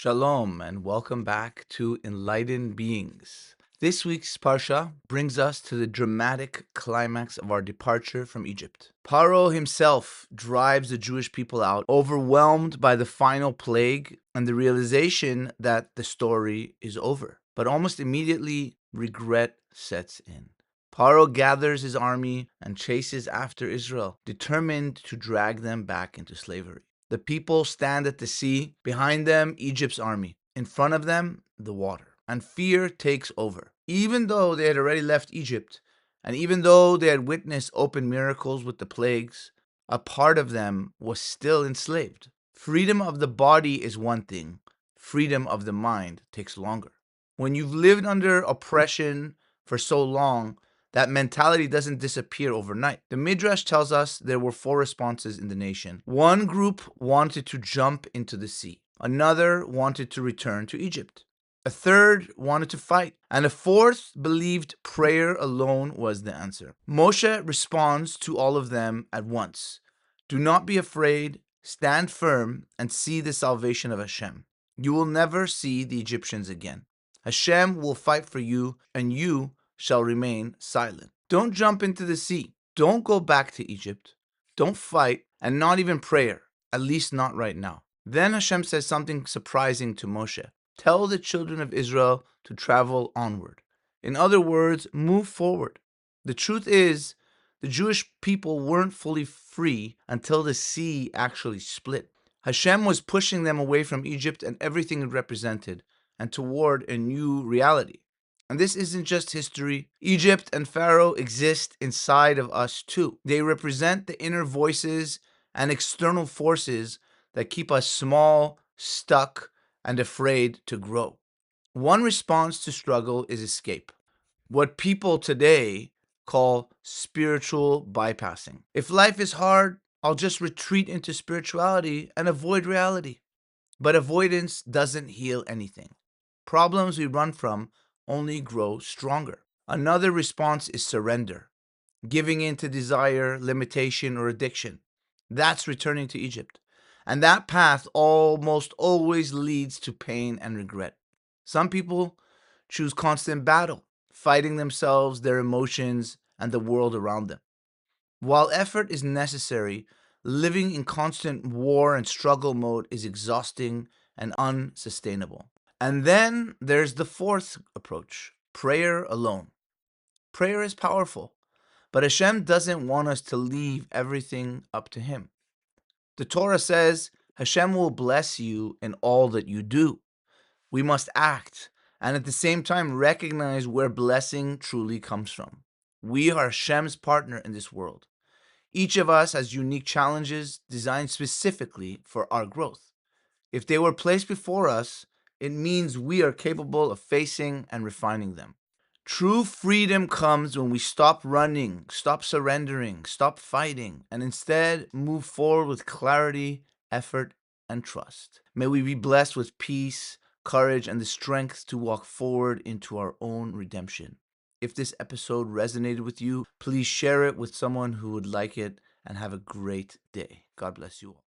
Shalom and welcome back to Enlightened Beings. This week's Parsha brings us to the dramatic climax of our departure from Egypt. Pharaoh himself drives the Jewish people out, overwhelmed by the final plague and the realization that the story is over. But almost immediately, regret sets in. Pharaoh gathers his army and chases after Israel, determined to drag them back into slavery. The people stand at the sea, behind them Egypt's army, in front of them the water, and fear takes over. Even though they had already left Egypt, and even though they had witnessed open miracles with the plagues, a part of them was still enslaved. Freedom of the body is one thing, freedom of the mind takes longer. When you've lived under oppression for so long, that mentality doesn't disappear overnight. The Midrash tells us there were 4 responses in the nation. One group wanted to jump into the sea. Another wanted to return to Egypt. A third wanted to fight. And a fourth believed prayer alone was the answer. Moshe responds to all of them at once. Do not be afraid, stand firm, and see the salvation of Hashem. You will never see the Egyptians again. Hashem will fight for you, and you shall remain silent. Don't jump into the sea. Don't go back to Egypt. Don't fight, and not even prayer, at least not right now. Then Hashem says something surprising to Moshe. Tell the children of Israel to travel onward. In other words, move forward. The truth is, the Jewish people weren't fully free until the sea actually split. Hashem was pushing them away from Egypt and everything it represented, and toward a new reality. And this isn't just history. Egypt and Pharaoh exist inside of us too. They represent the inner voices and external forces that keep us small, stuck, and afraid to grow. One response to struggle is escape, what people today call spiritual bypassing. If life is hard, I'll just retreat into spirituality and avoid reality. But avoidance doesn't heal anything. Problems we run from only grow stronger. Another response is surrender, giving in to desire, limitation, or addiction. That's returning to Egypt. And that path almost always leads to pain and regret. Some people choose constant battle, fighting themselves, their emotions, and the world around them. While effort is necessary, living in constant war and struggle mode is exhausting and unsustainable. And then there's the fourth approach, prayer alone. Prayer is powerful, but Hashem doesn't want us to leave everything up to Him. The Torah says Hashem will bless you in all that you do. We must act and at the same time recognize where blessing truly comes from. We are Hashem's partner in this world. Each of us has unique challenges designed specifically for our growth. If they were placed before us, it means we are capable of facing and refining them. True freedom comes when we stop running, stop surrendering, stop fighting, and instead move forward with clarity, effort, and trust. May we be blessed with peace, courage, and the strength to walk forward into our own redemption. If this episode resonated with you, please share it with someone who would like it, and have a great day. God bless you all.